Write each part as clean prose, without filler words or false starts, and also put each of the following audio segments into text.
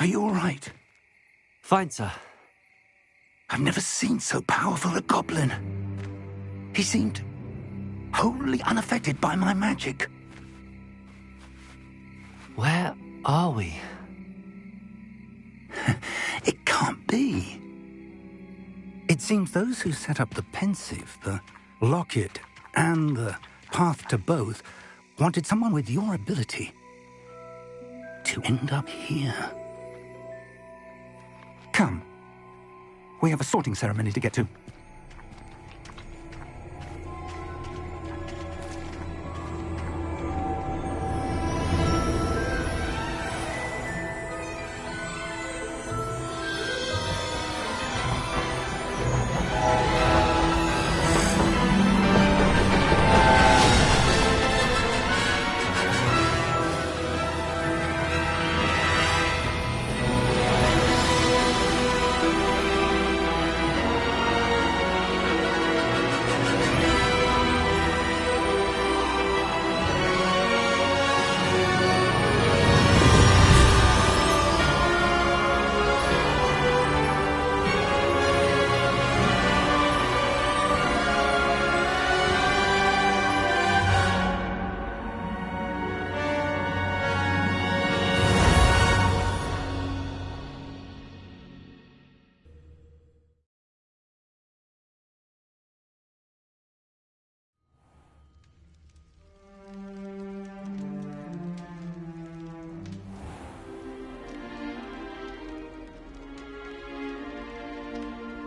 Are you all right? Fine, sir. I've never seen so powerful a goblin. He seemed wholly unaffected by my magic. Where are we? It can't be. It seems those who set up the pensive, the locket, and the path to both wanted someone with your ability to end up here. Come. We have a sorting ceremony to get to.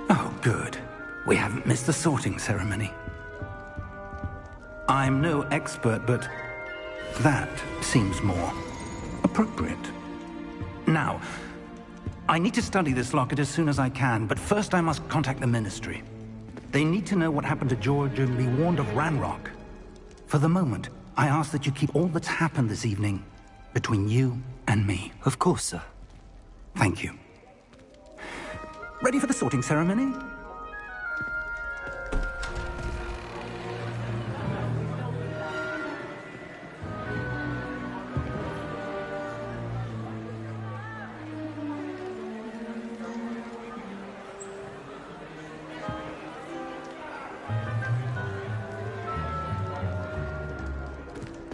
Oh, good. We haven't missed the sorting ceremony. I'm no expert, but that seems more appropriate. Now, I need to study this locket as soon as I can, but first I must contact the Ministry. They need to know what happened to George and be warned of Ranrock. For the moment, I ask that you keep all that's happened this evening between you and me. Of course, sir. Thank you. Ready for the sorting ceremony?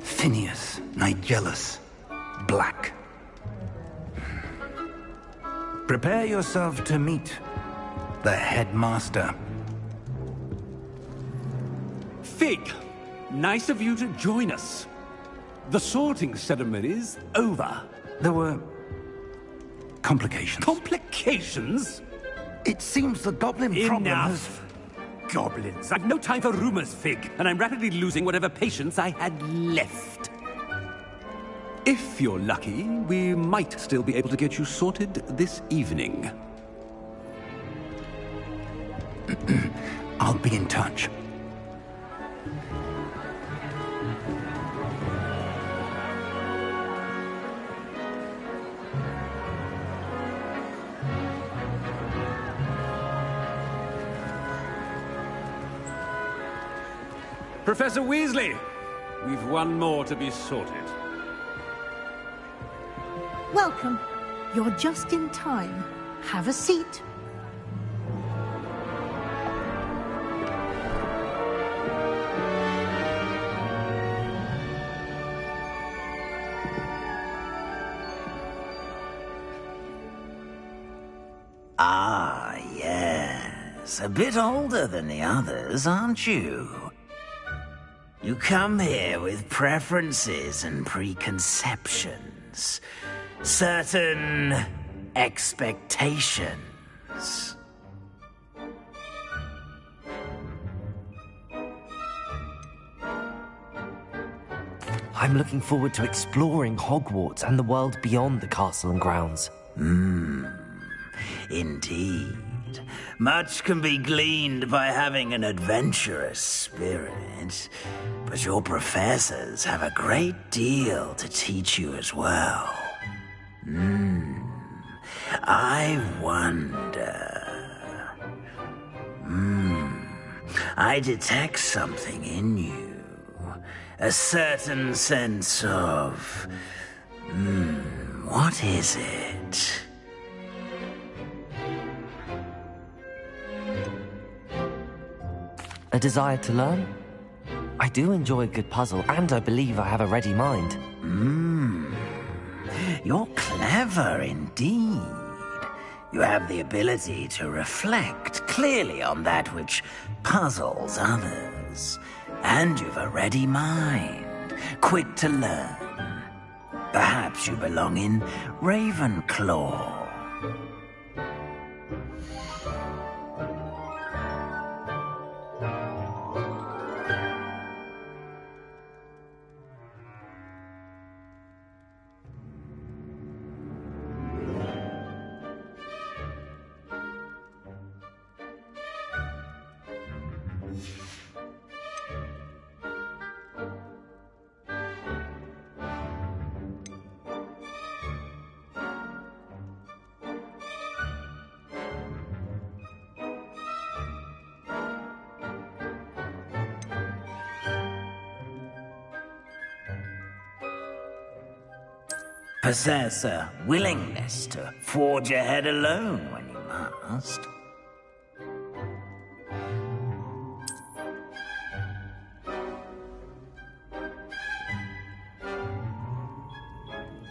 Phineas, Nigellus, Black. Prepare yourself to meet the headmaster. Fig, nice of you to join us. The sorting ceremony's over. There were complications. Complications? It seems the goblin problem has... Enough! Goblins. I've no time for rumors, Fig, and I'm rapidly losing whatever patience I had left. If you're lucky, we might still be able to get you sorted this evening. I'll be in touch. Professor Weasley, we've one more to be sorted. Welcome. You're just in time. Have a seat. Ah, yes. A bit older than the others, aren't you? You come here with preferences and preconceptions. Certain expectations. I'm looking forward to exploring Hogwarts and the world beyond the castle and grounds. Indeed. Much can be gleaned by having an adventurous spirit, but your professors have a great deal to teach you as well. I wonder... I detect something in you. A certain sense of... what is it? A desire to learn? I do enjoy a good puzzle, and I believe I have a ready mind. You're clever indeed. You have the ability to reflect clearly on that which puzzles others. And you've a ready mind, quick to learn. Perhaps you belong in Ravenclaw. Possess a willingness to forge ahead alone when you must.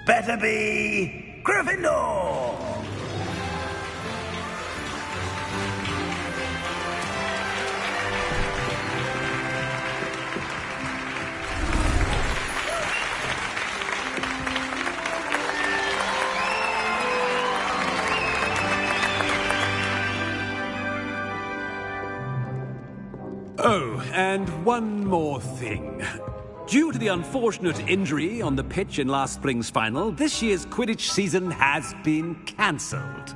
Better be Gryffindor! Oh, and one more thing. Due to the unfortunate injury on the pitch in last spring's final, this year's Quidditch season has been cancelled.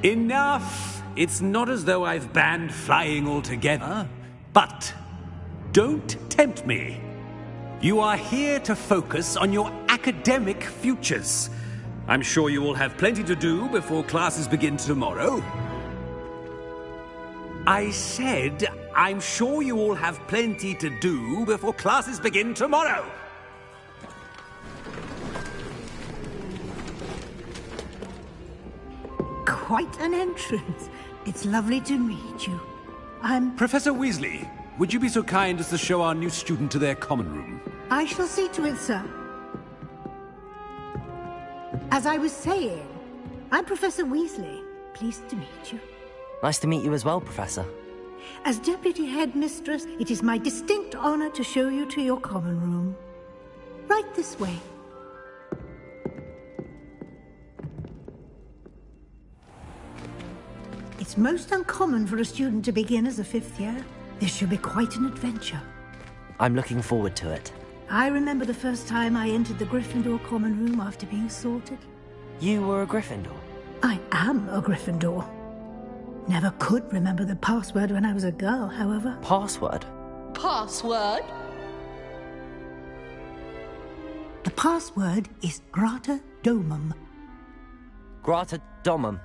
Enough! It's not as though I've banned flying altogether, but don't tempt me. You are here to focus on your academic futures. I'm sure you will have plenty to do before classes begin tomorrow. I said, I'm sure you all have plenty to do before classes begin tomorrow. Quite an entrance. It's lovely to meet you. I'm... Professor Weasley, would you be so kind as to show our new student to their common room? I shall see to it, sir. As I was saying, I'm Professor Weasley. Pleased to meet you. Nice to meet you as well, Professor. As Deputy Headmistress, it is my distinct honor to show you to your common room. Right this way. It's most uncommon for a student to begin as a fifth year. This should be quite an adventure. I'm looking forward to it. I remember the first time I entered the Gryffindor common room after being sorted. You were a Gryffindor? I am a Gryffindor. Never could remember the password when I was a girl, however. Password? Password? The password is Grata Domum. Grata Domum.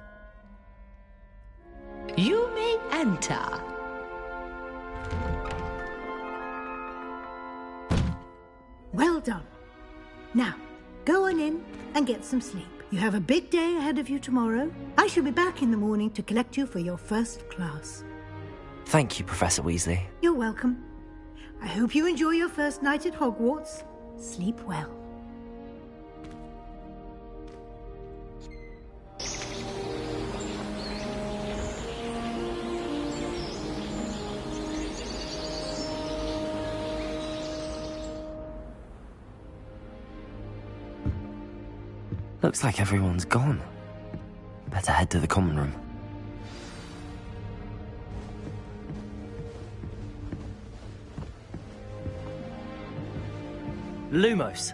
You may enter. Well done. Now, go on in and get some sleep. You have a big day ahead of you tomorrow. I shall be back in the morning to collect you for your first class. Thank you, Professor Weasley. You're welcome. I hope you enjoy your first night at Hogwarts. Sleep well. Looks like everyone's gone. Better head to the common room. Lumos.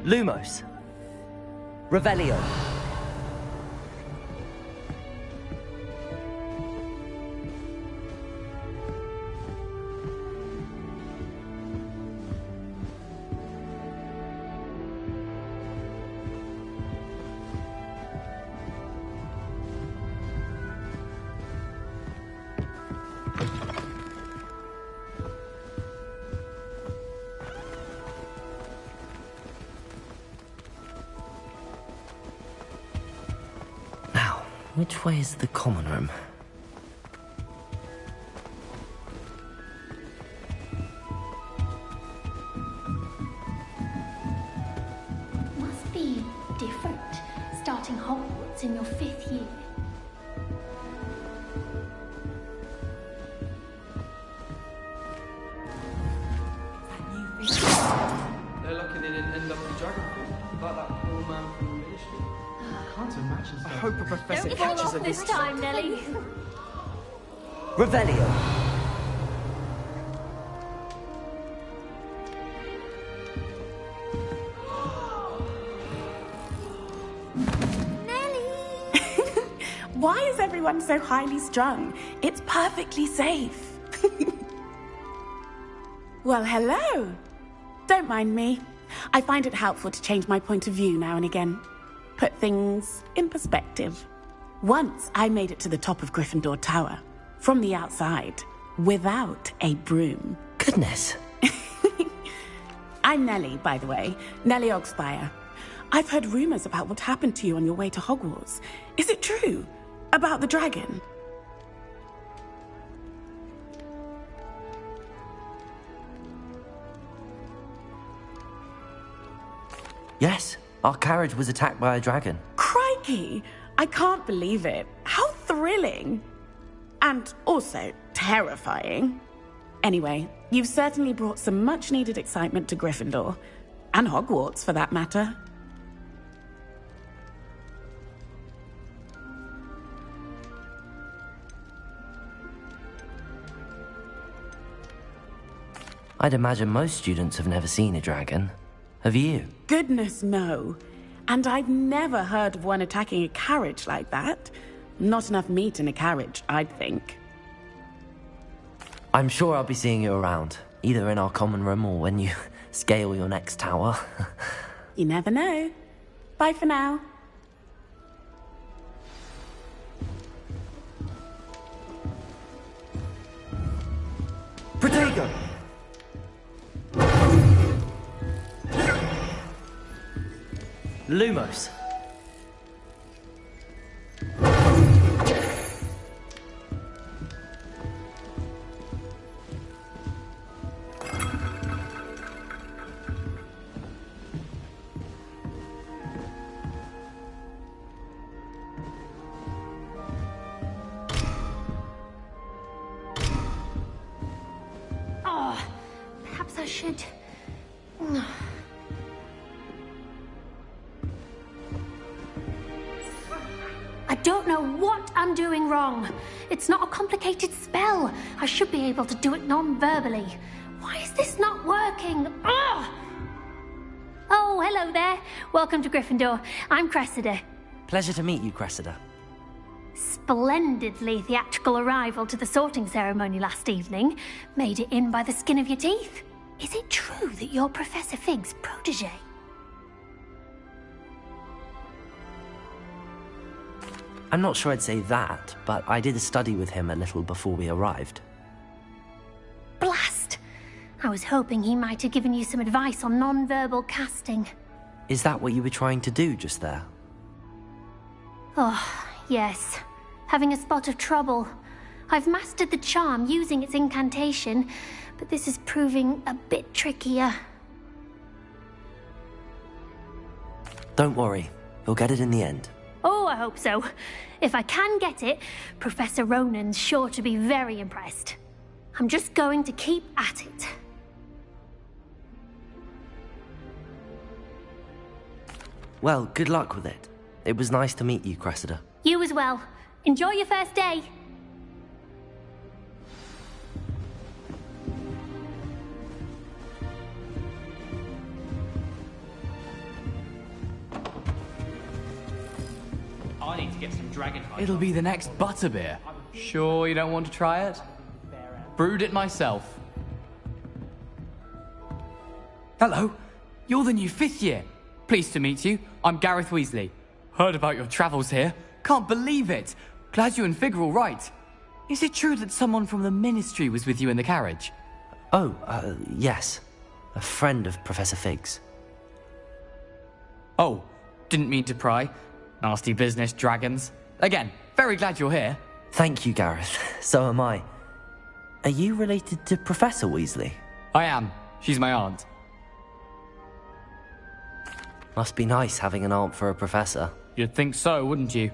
Lumos. Revelio. Which way is the common room? Must be different, starting Hogwarts in your 5th year. They're lucky they didn't end up in dragon form, like that poor man from the ministry. Can't imagine. I hope a professor Don't fall catches off her this time, Nelly. Revelio! Why is everyone so highly strung? It's perfectly safe. Well, hello. Don't mind me. I find it helpful to change my point of view now and again. Put things in perspective. Once I made it to the top of Gryffindor Tower, from the outside, without a broom. Goodness. I'm Nellie, by the way. Nellie Ogspire. I've heard rumors about what happened to you on your way to Hogwarts. Is it true? About the dragon? Yes, our carriage was attacked by a dragon. Crikey! I can't believe it. How thrilling! And also terrifying. Anyway, you've certainly brought some much-needed excitement to Gryffindor. And Hogwarts, for that matter. I'd imagine most students have never seen a dragon. Have you? Goodness, no. And I've never heard of one attacking a carriage like that. Not enough meat in a carriage, I'd think. I'm sure I'll be seeing you around, either in our common room or when you scale your next tower. You never know. Bye for now. Protego! Lumos. Oh, perhaps I should. I don't know what I'm doing wrong. It's not a complicated spell. I should be able to do it non-verbally. Why is this not working? Ugh! Oh, hello there. Welcome to Gryffindor. I'm Cressida. Pleasure to meet you, Cressida. Splendidly theatrical arrival to the sorting ceremony last evening. Made it in by the skin of your teeth. Is it true that you're Professor Fig's protege? I'm not sure I'd say that, but I did study with him a little before we arrived. Blast! I was hoping he might have given you some advice on non-verbal casting. Is that what you were trying to do just there? Oh, yes. Having a spot of trouble. I've mastered the charm using its incantation, but this is proving a bit trickier. Don't worry, you'll get it in the end. Oh, I hope so. If I can get it, Professor Ronan's sure to be very impressed. I'm just going to keep at it. Well, good luck with it. It was nice to meet you, Cressida. You as well. Enjoy your first day. I need to get some dragon hide. It'll be the next butterbeer. Sure you don't want to try it? Brewed it myself. Hello, you're the new 5th year. Pleased to meet you. I'm Gareth Weasley. Heard about your travels here. Can't believe it. Glad you and Fig are all right. Is it true that someone from the Ministry was with you in the carriage? Oh, yes. A friend of Professor Fig's. Oh, didn't mean to pry. Nasty business, dragons. Again, Very glad you're here. Thank you, Gareth. So am I. Are you related to Professor Weasley? I am. She's my aunt. Must be nice having an aunt for a professor. You'd think so, wouldn't you?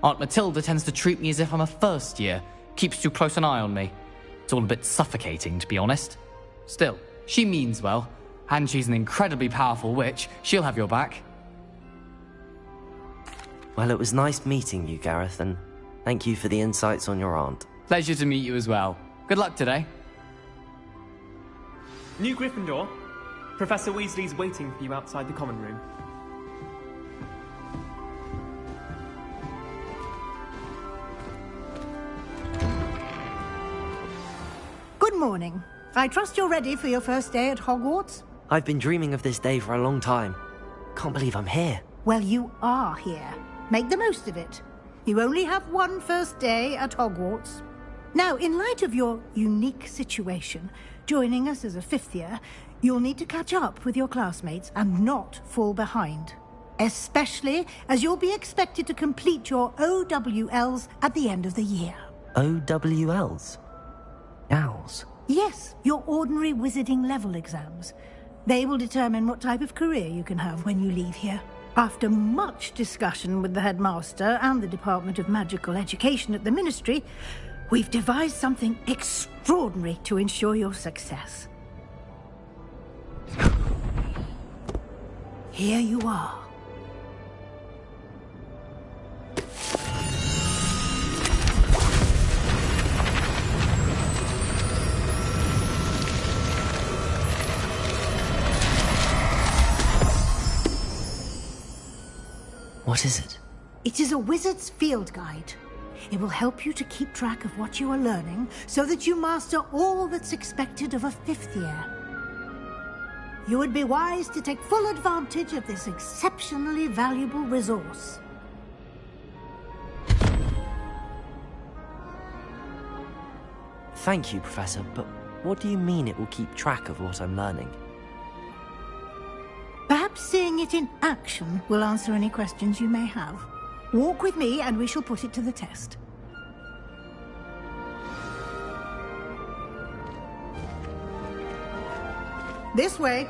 Aunt Matilda tends to treat me as if I'm a first year. Keeps too close an eye on me. It's all a bit suffocating, to be honest. Still, she means well. And she's an incredibly powerful witch. She'll have your back. Well, it was nice meeting you, Gareth, and thank you for the insights on your aunt. Pleasure to meet you as well. Good luck today. New Gryffindor. Professor Weasley's waiting for you outside the common room. Good morning. I trust you're ready for your first day at Hogwarts? I've been dreaming of this day for a long time. Can't believe I'm here. Well, you are here. Make the most of it. You only have one first day at Hogwarts. Now, in light of your unique situation, joining us as a fifth year, you'll need to catch up with your classmates and not fall behind. Especially as you'll be expected to complete your OWLs at the end of the year. OWLs? Owls? Yes, your ordinary wizarding level exams. They will determine what type of career you can have when you leave here. After much discussion with the headmaster and the Department of Magical Education at the Ministry, we've devised something extraordinary to ensure your success. Here you are. What is it? It is a wizard's field guide. It will help you to keep track of what you are learning so that you master all that's expected of a fifth year. You would be wise to take full advantage of this exceptionally valuable resource. Thank you, Professor, but what do you mean it will keep track of what I'm learning? Perhaps seeing it in action will answer any questions you may have. Walk with me and we shall put it to the test. This way.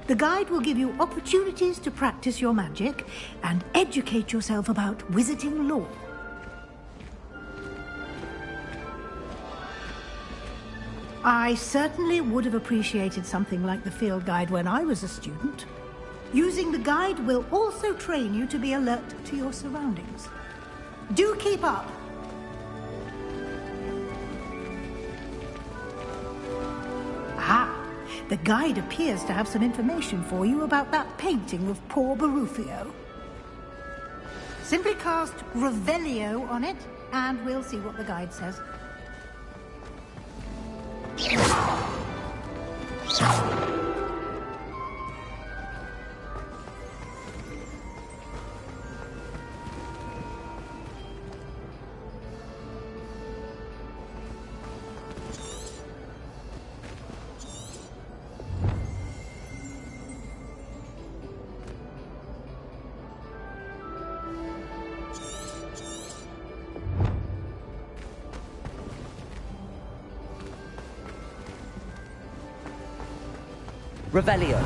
The guide will give you opportunities to practice your magic and educate yourself about wizarding lore. I certainly would have appreciated something like the field guide when I was a student. Using the guide will also train you to be alert to your surroundings. Do keep up! Ah, the guide appears to have some information for you about that painting of poor Barufio. Simply cast Revelio on it, and we'll see what the guide says. Revelio.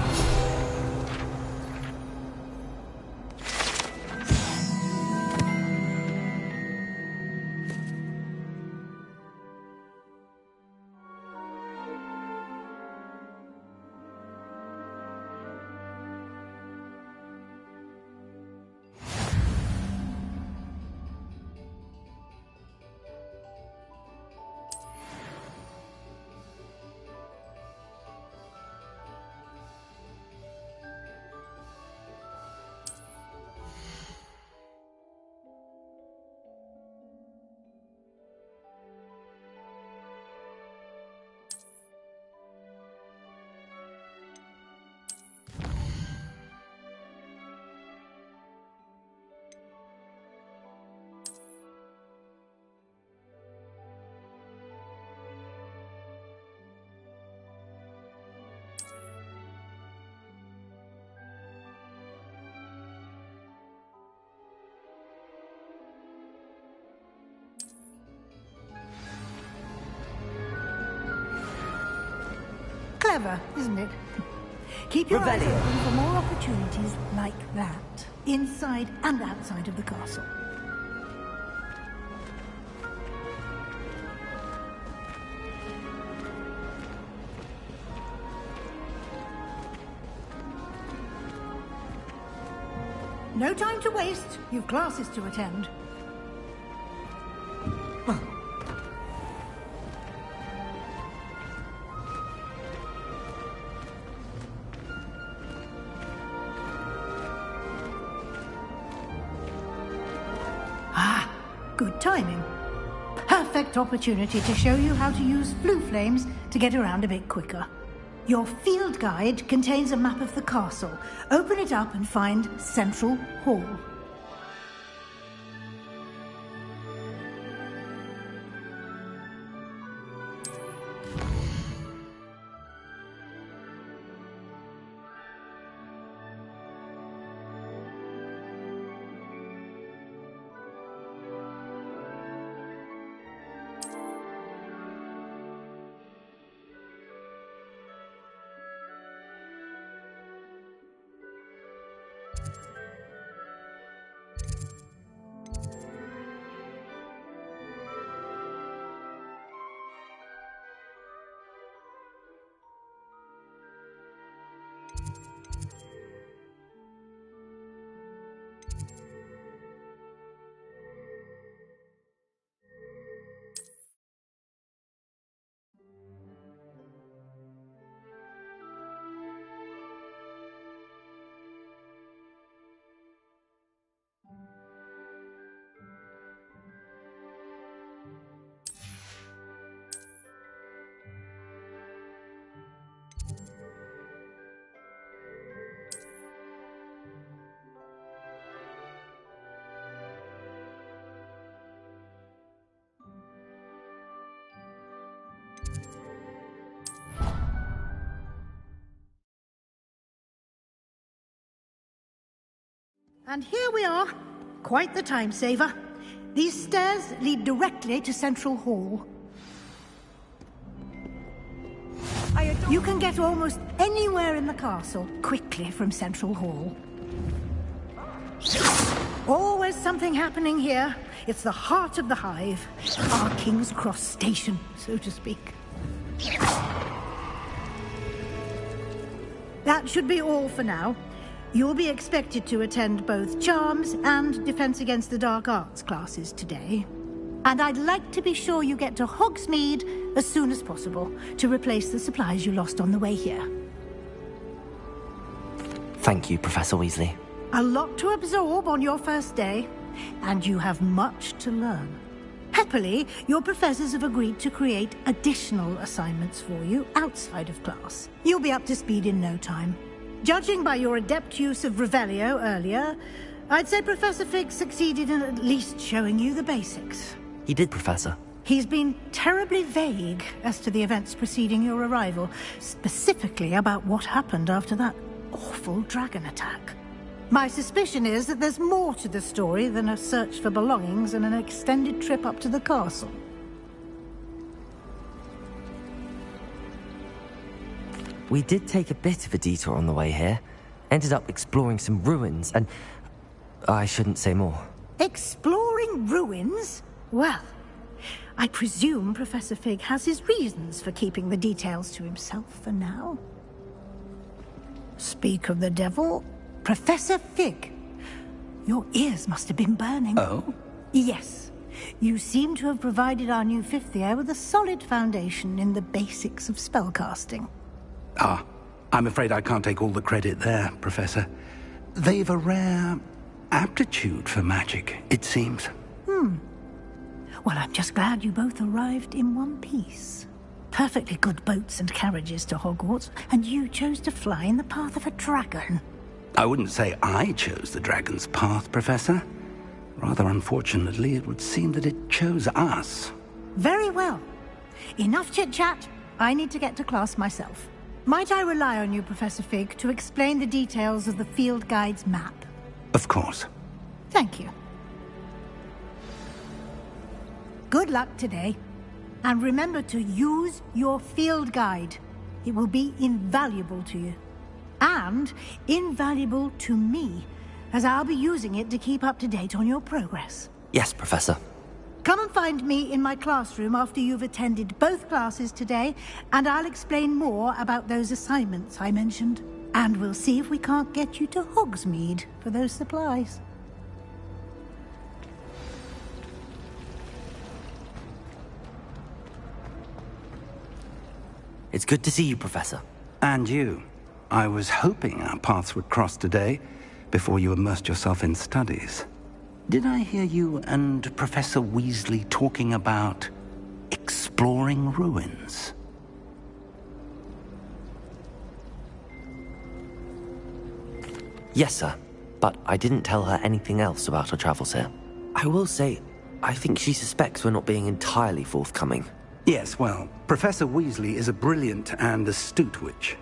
clever, isn't it? Keep your eyes Revelio. open for more opportunities like that, inside and outside of the castle. No time to waste. You've classes to attend. Good timing. Perfect opportunity to show you how to use flue flames to get around a bit quicker. Your field guide contains a map of the castle. Open it up and find Central Hall. And here we are. Quite the time saver. These stairs lead directly to Central Hall. You can get almost anywhere in the castle quickly from Central Hall. Always something happening here. It's the heart of the hive. Our King's Cross station, so to speak. That should be all for now. You'll be expected to attend both Charms and Defense Against the Dark Arts classes today. And I'd like to be sure you get to Hogsmeade as soon as possible to replace the supplies you lost on the way here. Thank you, Professor Weasley. A lot to absorb on your first day, and you have much to learn. Happily, your professors have agreed to create additional assignments for you outside of class. You'll be up to speed in no time. Judging by your adept use of Revelio earlier, I'd say Professor Fig succeeded in at least showing you the basics. He did, Professor. He's been terribly vague as to the events preceding your arrival, specifically about what happened after that awful dragon attack. My suspicion is that there's more to the story than a search for belongings and an extended trip up to the castle. We did take a bit of a detour on the way here. Ended up exploring some ruins, and I shouldn't say more. Exploring ruins? Well, I presume Professor Fig has his reasons for keeping the details to himself for now. Speak of the devil, Professor Fig, your ears must have been burning. Oh? Yes. You seem to have provided our new fifth year with a solid foundation in the basics of spellcasting. Ah, I'm afraid I can't take all the credit there, Professor. They've a rare aptitude for magic, it seems. Well, I'm just glad you both arrived in one piece. Perfectly good boats and carriages to Hogwarts, and you chose to fly in the path of a dragon. I wouldn't say I chose the dragon's path, Professor. Rather unfortunately, it would seem that it chose us. Very well. Enough chit-chat. I need to get to class myself. Might I rely on you, Professor Fig, to explain the details of the field guide's map? Of course. Thank you. Good luck today. And remember to use your field guide. It will be invaluable to you. And invaluable to me, as I'll be using it to keep up to date on your progress. Yes, Professor. Come and find me in my classroom after you've attended both classes today, and I'll explain more about those assignments I mentioned. And we'll see if we can't get you to Hogsmeade for those supplies. It's good to see you, Professor. And you. I was hoping our paths would cross today, before you immersed yourself in studies. Did I hear you and Professor Weasley talking about exploring ruins? Yes, sir. But I didn't tell her anything else about our travels here. I will say, I think she suspects we're not being entirely forthcoming. Yes, well, Professor Weasley is a brilliant and astute witch.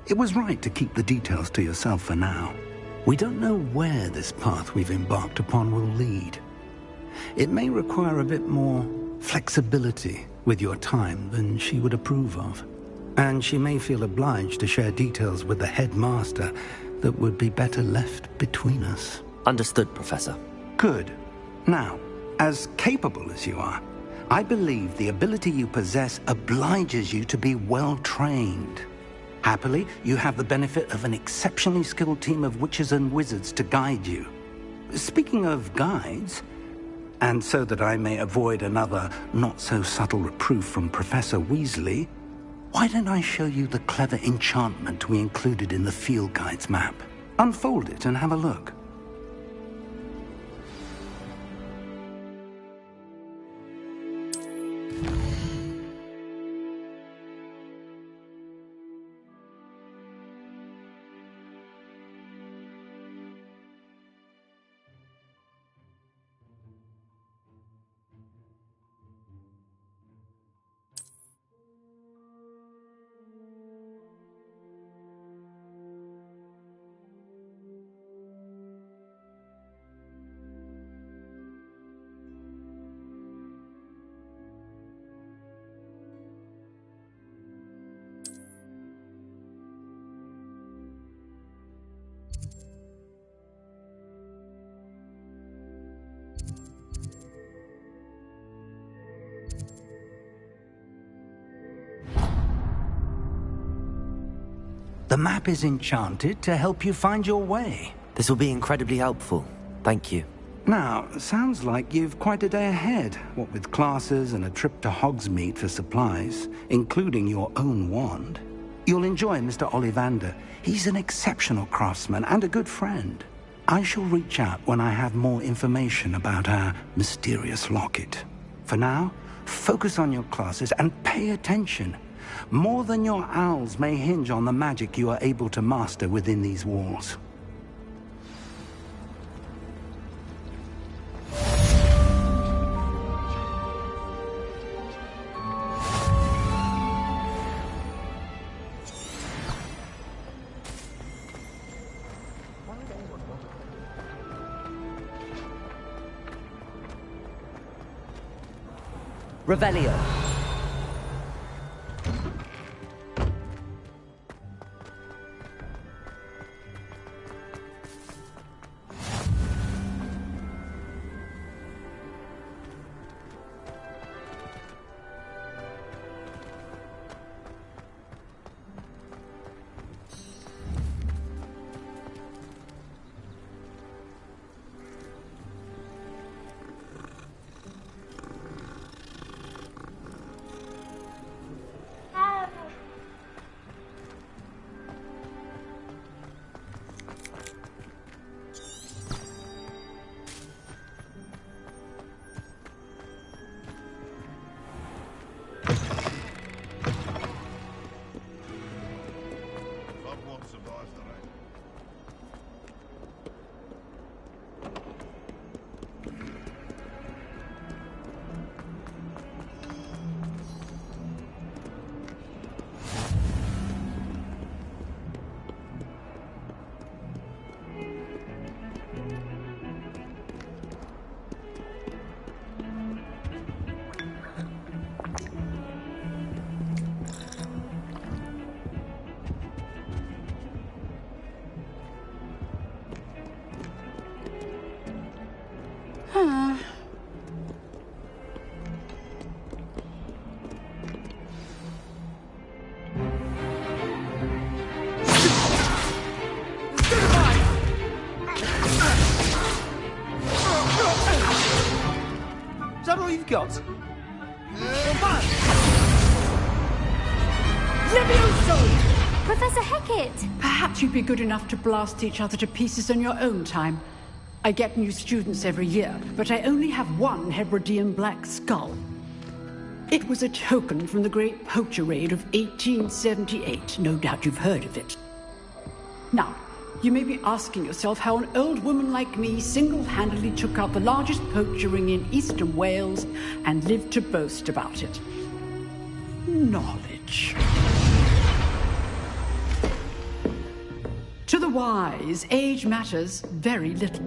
It was right to keep the details to yourself for now. We don't know where this path we've embarked upon will lead. It may require a bit more flexibility with your time than she would approve of. And she may feel obliged to share details with the headmaster that would be better left between us. Understood, Professor. Good. Now, as capable as you are, I believe the ability you possess obliges you to be well-trained. Happily, you have the benefit of an exceptionally skilled team of witches and wizards to guide you. Speaking of guides, and so that I may avoid another not-so-subtle reproof from Professor Weasley, why don't I show you the clever enchantment we included in the field guide's map? Unfold it and have a look. The map is enchanted to help you find your way. This will be incredibly helpful. Thank you. Now, sounds like you've quite a day ahead, what with classes and a trip to Hogsmeade for supplies, including your own wand. You'll enjoy Mr. Ollivander. He's an exceptional craftsman and a good friend. I shall reach out when I have more information about our mysterious locket. For now, focus on your classes and pay attention. More than your owls may hinge on the magic you are able to master within these walls. Revelio. Is that all you've got? Professor Hecat! Perhaps you'd be good enough to blast each other to pieces on your own time. I get new students every year, but I only have one Hebridean black skull. It was a token from the Great Poacher Raid of 1878. No doubt you've heard of it. Now, you may be asking yourself how an old woman like me single-handedly took out the largest poacher ring in eastern Wales and lived to boast about it. Knowledge. To the wise, age matters very little.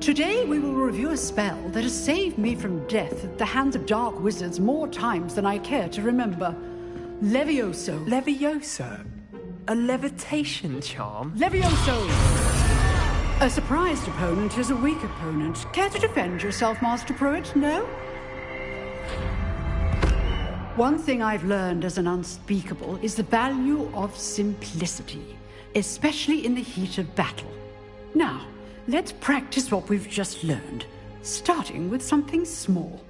Today we will review a spell that has saved me from death at the hands of dark wizards more times than I care to remember. Levioso. Levioso? A levitation charm? Levioso! A surprised opponent is a weak opponent. Care to defend yourself, Master Pruitt? No? One thing I've learned as an unspeakable is the value of simplicity, especially in the heat of battle. Now, let's practice what we've just learned, starting with something small.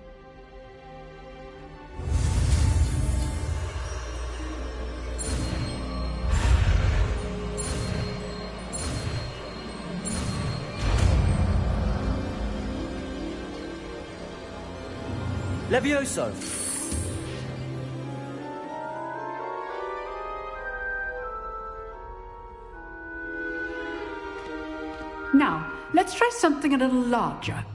Levioso! Now, let's try something a little larger.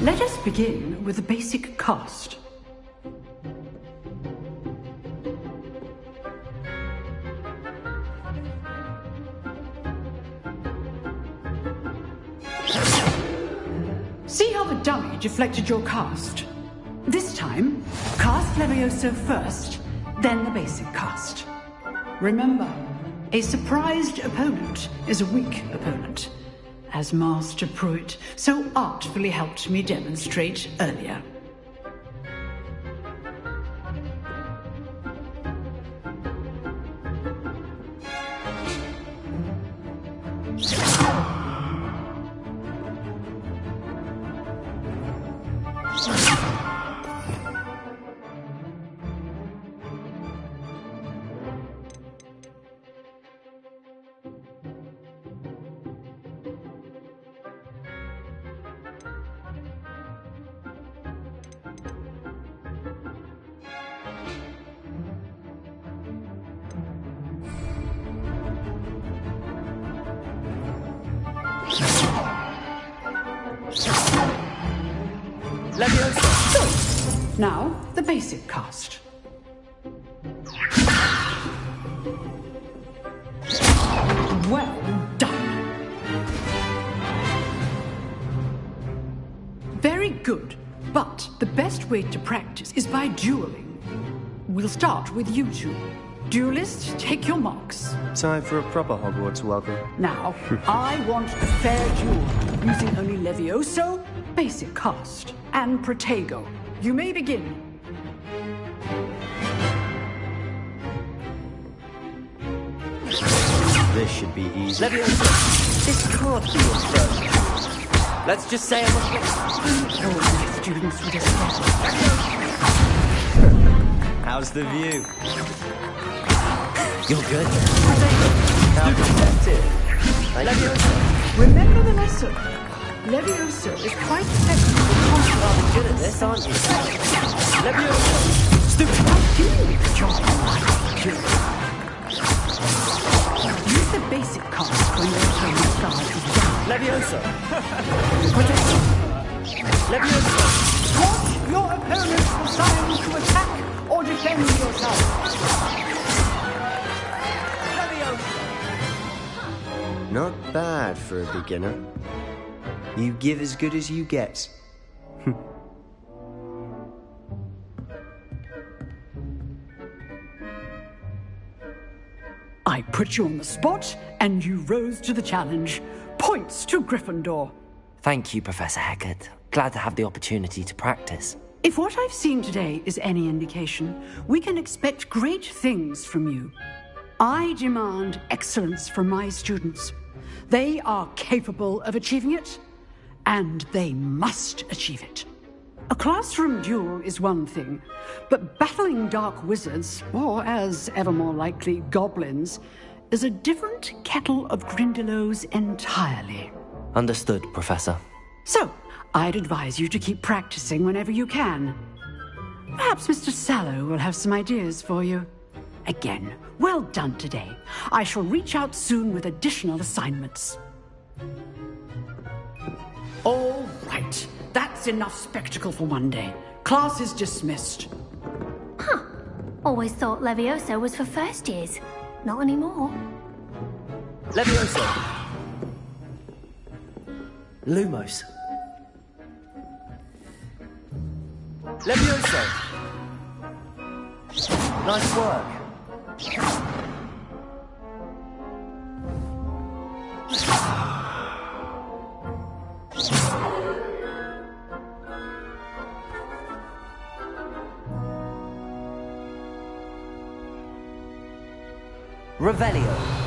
Let us begin with the basic cast. See how the dummy deflected your cast? This time, cast Levioso first, then the basic cast. Remember, a surprised opponent is a weak opponent, as Master Pruitt so artfully helped me demonstrate earlier. Levioso. Now, the basic cast. Well done. Very good. But the best way to practice is by dueling. We'll start with you two. Duelists, take your marks. Time for a proper Hogwarts welcome. Now, I want a fair duel, using only Levioso, basic cast, and Protego. You may begin. This should be easy. Levioso, this can't be your first. Let's just say I must All my students would escape. How's the view? You're good. How protected. Levioso. Remember the lesson. Levioso is quite effective at Rather good at this, aren't you? Levioso. Stupid. I do job. Use the basic cast when your opponent's guard is down. Levioso. Levioso. Watch your opponent's signs to attack or defend yourself. Not bad for a beginner. You give as good as you get. I put you on the spot, and you rose to the challenge. Points to Gryffindor. Thank you, Professor Hecat. Glad to have the opportunity to practice. If what I've seen today is any indication, we can expect great things from you. I demand excellence from my students. They are capable of achieving it, and they must achieve it. A classroom duel is one thing, but battling dark wizards, or as ever more likely, goblins, is a different kettle of Grindylows entirely. Understood, Professor. So, I'd advise you to keep practicing whenever you can. Perhaps Mr. Sallow will have some ideas for you. Again, well done today. I shall reach out soon with additional assignments. All right. That's enough spectacle for one day. Class is dismissed. Huh. Always thought Levioso was for first years. Not anymore. Levioso! Lumos. Levioso! Nice work. Revelio.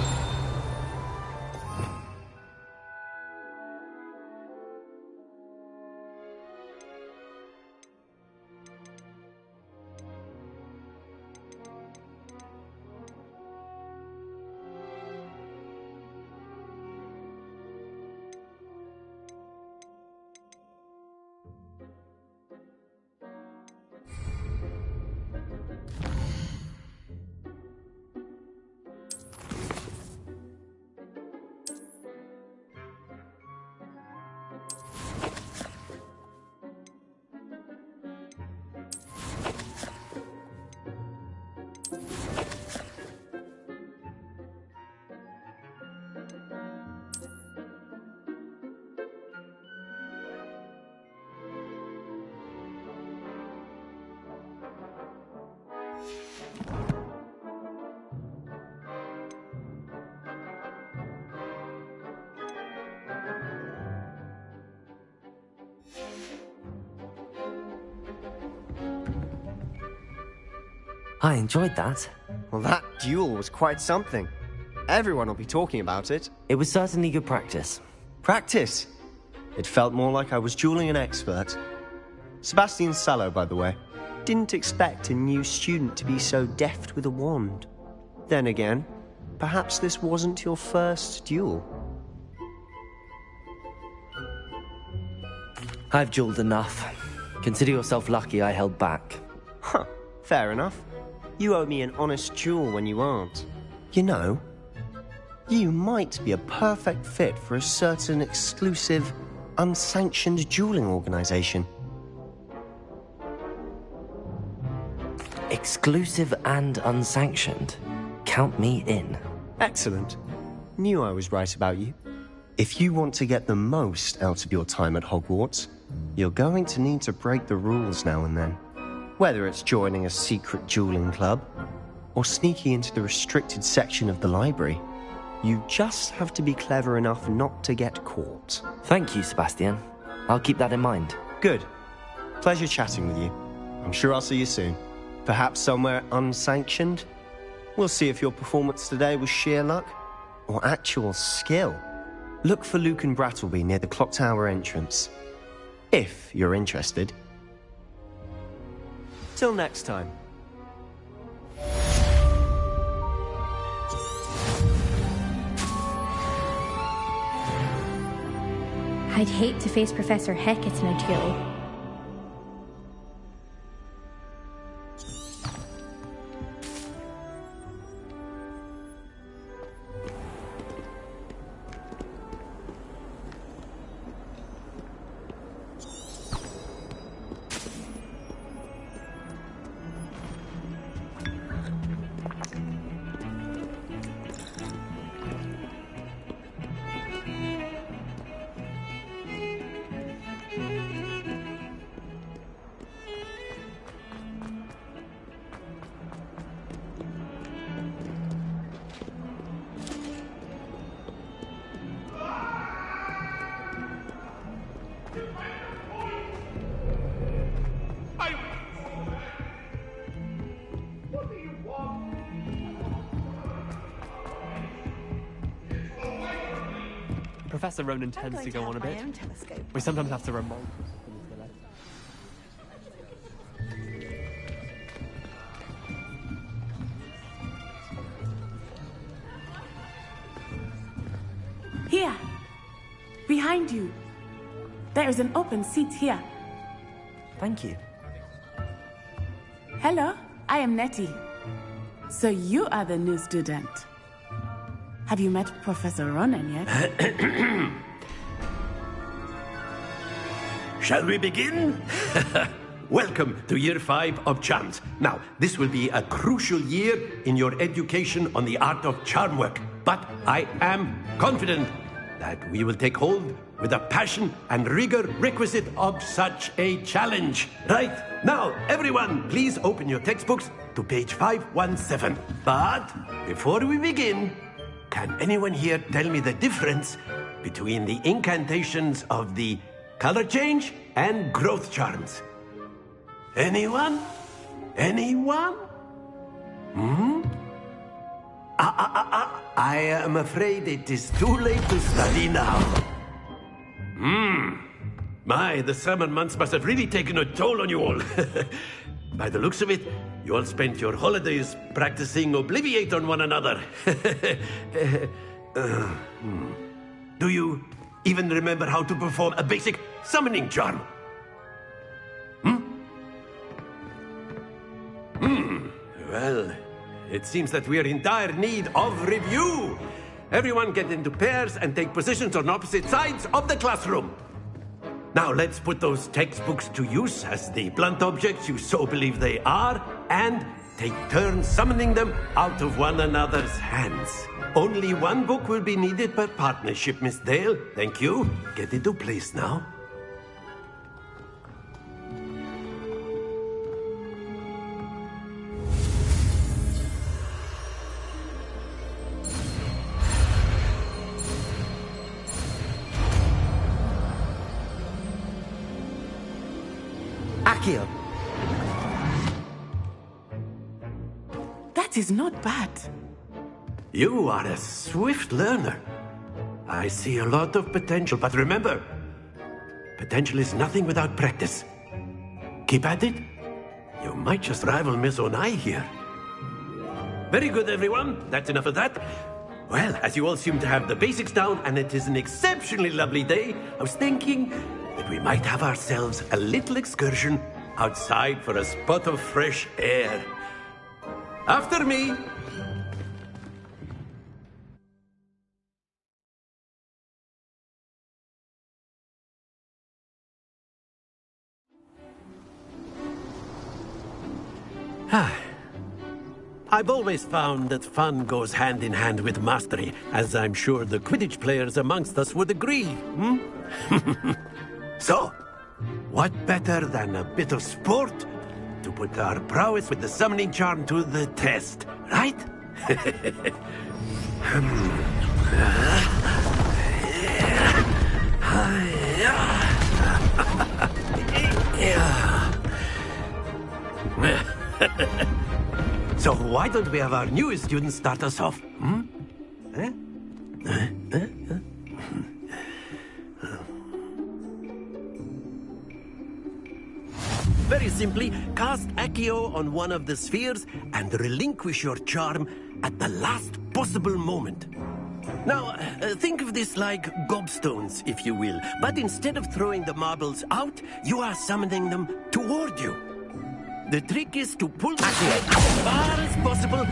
I enjoyed that. Well, that duel was quite something. Everyone will be talking about it. It was certainly good practice. Practice? It felt more like I was dueling an expert. Sebastian Sallow, by the way. Didn't expect a new student to be so deft with a wand. Then again, perhaps this wasn't your first duel. I've dueled enough. Consider yourself lucky I held back. Huh, fair enough. You owe me an honest duel when you aren't. You know, you might be a perfect fit for a certain exclusive, unsanctioned dueling organization. Exclusive and unsanctioned? Count me in. Excellent. Knew I was right about you. If you want to get the most out of your time at Hogwarts, you're going to need to break the rules now and then. Whether it's joining a secret dueling club, or sneaking into the restricted section of the library, you just have to be clever enough not to get caught. Thank you, Sebastian. I'll keep that in mind. Good. Pleasure chatting with you. I'm sure I'll see you soon. Perhaps somewhere unsanctioned? We'll see if your performance today was sheer luck, or actual skill. Look for Luke and Brattleby near the clock tower entrance. If you're interested. Till next time. I'd hate to face Professor Hecat in a duel. Professor Ronan tends to go on a bit. We sometimes have to remote. Here. Behind you. There is an open seat here. Thank you. Hello, I am Nettie. So you are the new student. Have you met Professor Ronan yet? Shall we begin? Welcome to Year 5 of Charms. Now, this will be a crucial year in your education on the art of charm work. But I am confident that we will take hold with the passion and rigor requisite of such a challenge. Right, now, everyone, please open your textbooks to page 517. But before we begin, can anyone here tell me the difference between the incantations of the color change and growth charms? Anyone? Anyone? I am afraid it is too late to study now. My, the summer months must have really taken a toll on you all. By the looks of it, you all spent your holidays practicing Obliviate on one another. Do you even remember how to perform a basic summoning charm? Well, it seems that we are in dire need of review. Everyone get into pairs and take positions on opposite sides of the classroom. Now let's put those textbooks to use as the blunt objects you so believe they are, and take turns summoning them out of one another's hands. Only one book will be needed per partnership, Miss Dale. Thank you. Get into place now. Accio. That is not bad. You are a swift learner. I see a lot of potential, but remember, potential is nothing without practice. Keep at it. You might just rival Miss Onai here. Very good, everyone. That's enough of that. Well, as you all seem to have the basics down, and it is an exceptionally lovely day, I was thinking that we might have ourselves a little excursion outside for a spot of fresh air. After me. I've always found that fun goes hand in hand with mastery, as I'm sure the Quidditch players amongst us would agree. So, what better than a bit of sport to put our prowess with the summoning charm to the test, right? So why don't we have our newest student start us off? Very simply, cast Accio on one of the spheres and relinquish your charm at the last possible moment. Now, think of this like gobstones, if you will. But instead of throwing the marbles out, you are summoning them toward you. The trick is to pull Accio as far as possible.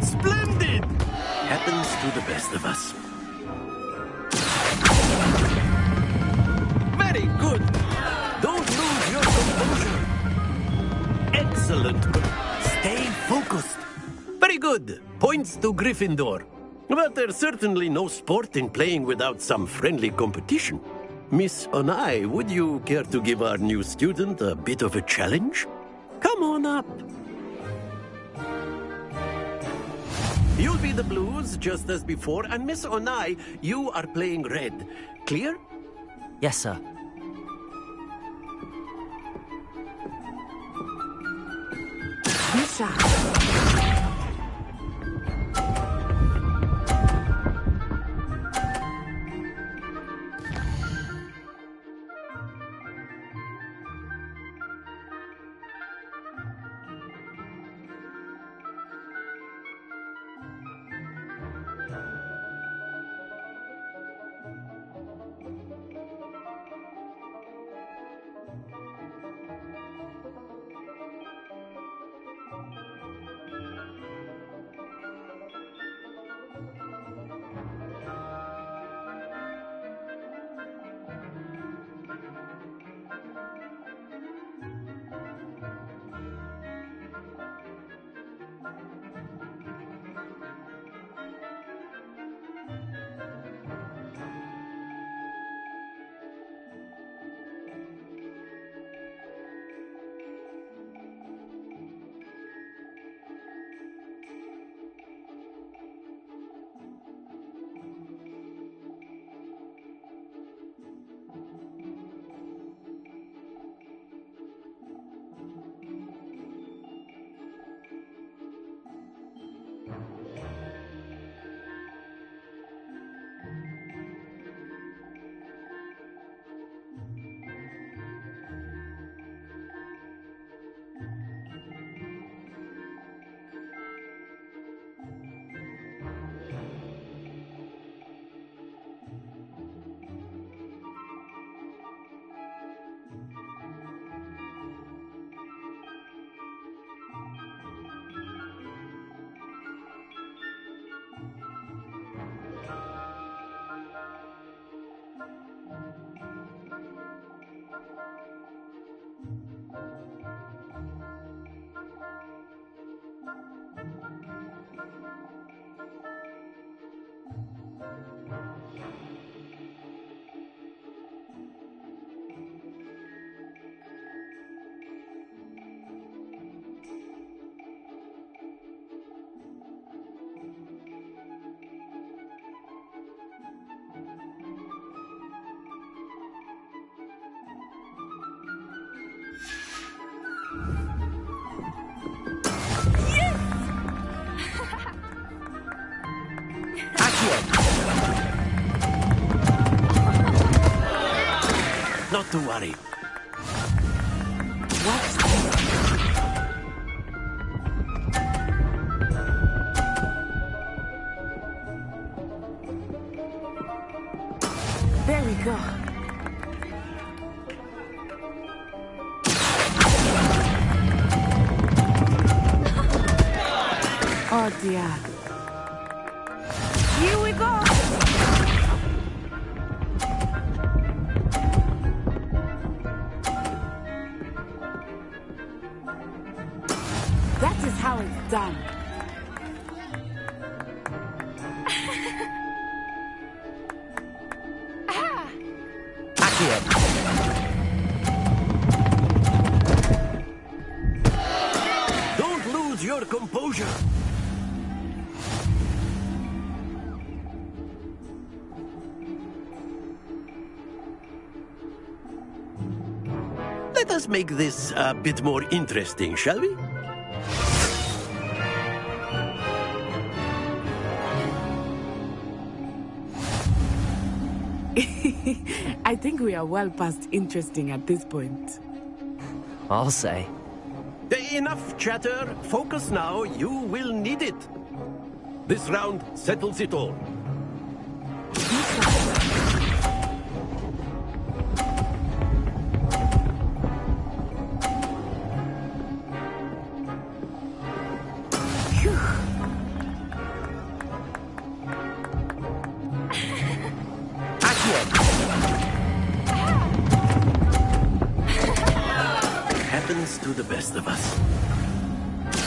Splendid! Happens to the best of us. Very good! Don't lose your composure. Excellent. Stay focused. Very good. Points to Gryffindor. But there's certainly no sport in playing without some friendly competition. Miss Onai, would you care to give our new student a bit of a challenge? Come on up. You'll be the blues, just as before, and Miss Onai, you are playing red. Clear? Yes, sir. Misha. to worry. There we go. Oh dear. Here we go. That is how it's done. Don't lose your composure. Let us make this a bit more interesting, shall we? I think we are well past interesting at this point. I'll say. Enough chatter. Focus now. You will need it. This round settles it all. Happens to the best of us.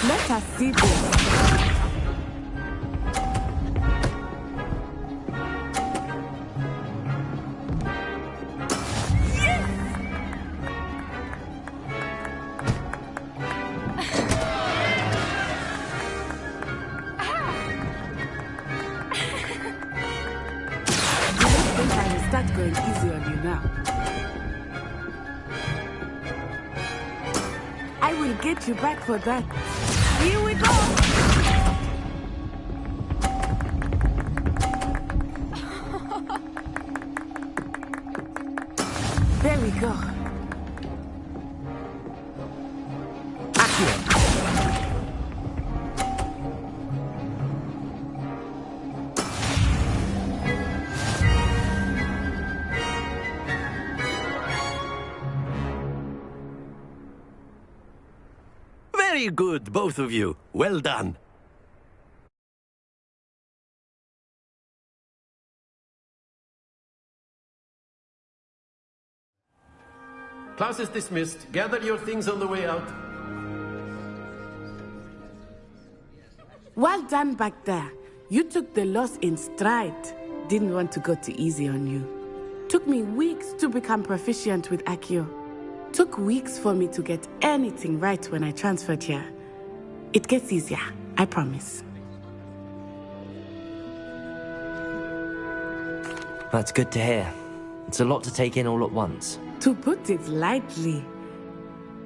Let us see this. Start going easy on you now. I will get you back for that. Here we go! There we go. Very good, both of you. Well done. Class is dismissed. Gather your things on the way out. Well done back there. You took the loss in stride. Didn't want to go too easy on you. Took me weeks to become proficient with Accio. Took weeks for me to get anything right when I transferred here. It gets easier, I promise. That's good to hear. It's a lot to take in all at once. To put it lightly,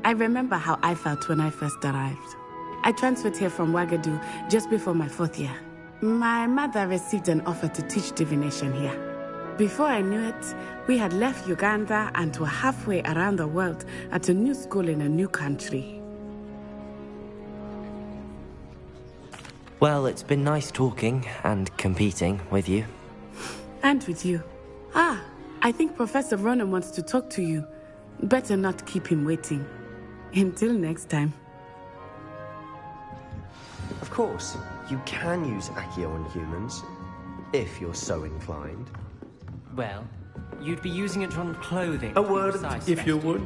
I remember how I felt when I first arrived. I transferred here from Wagadu just before my 4th year. My mother received an offer to teach divination here. Before I knew it, we had left Uganda and were halfway around the world at a new school in a new country. Well, it's been nice talking and competing with you. And with you. I think Professor Ronan wants to talk to you. Better not keep him waiting. Until next time. Of course, you can use Accio on humans, if you're so inclined. Well, you'd be using it on clothing. A word, if you would.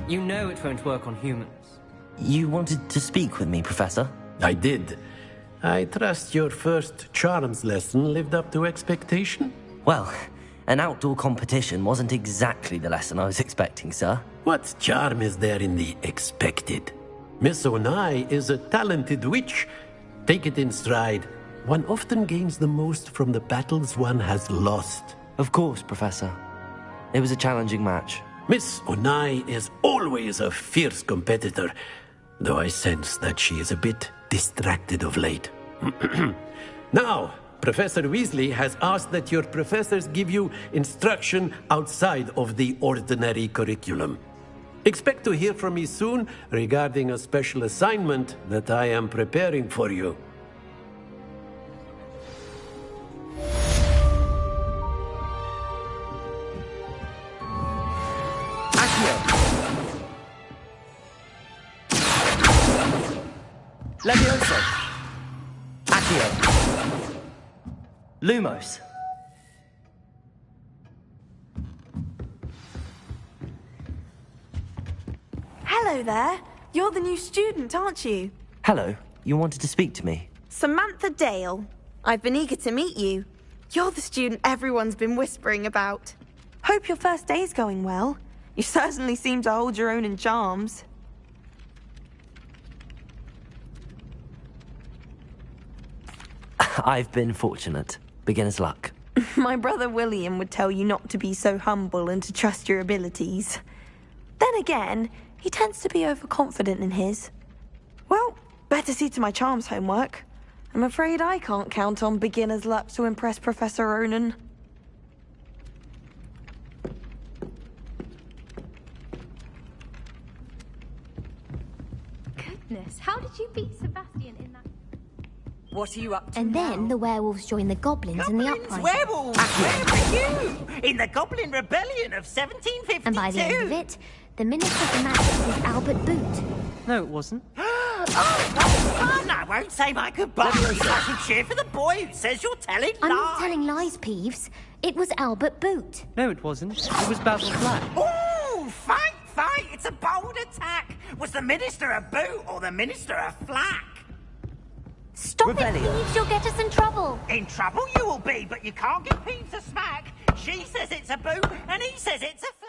You know it won't work on humans. You wanted to speak with me, Professor? I did. I trust your first charms lesson lived up to expectation? Well, an outdoor competition wasn't exactly the lesson I was expecting, sir. What charm is there in the expected? Miss Onai is a talented witch. Take it in stride. One often gains the most from the battles one has lost. Of course, Professor. It was a challenging match. Miss Onai is always a fierce competitor, though I sense that she is a bit distracted of late. Now, Professor Weasley has asked that your professors give you instruction outside of the ordinary curriculum. Expect to hear from me soon regarding a special assignment that I am preparing for you. Levioso. Accio. Lumos. Hello there. You're the new student, aren't you? Hello, you wanted to speak to me? Samantha Dale. I've been eager to meet you. You're the student everyone's been whispering about. Hope your first day's going well. You certainly seem to hold your own in charms. I've been fortunate. Beginner's luck. My brother William would tell you not to be so humble and to trust your abilities. Then again, he tends to be overconfident in his. Well, better see to my charms homework. I'm afraid I can't count on beginner's luck to impress Professor Ronan. Goodness, how did you beat Sebastian in that? What are you up to And now? then the werewolves joined the goblins in the uprising. Werewolves! Where were you? In the Goblin Rebellion of 1752. And by the end of it, the Minister for Magic was Albert Boot. No, it wasn't. Oh, what fun! I won't say my goodbyes. I should cheer for the boy who says you're telling lies. I'm not telling lies, Peeves. It was Albert Boot. No, it wasn't. It was Basil Black. Ooh, fight! It's a bold attack. Was the Minister a boot or the Minister a flack? Stop Rebellion. it, Peeves. You'll get us in trouble. In trouble you will be, but you can't give Peeves a smack. She says it's a boot, and he says it's a flack.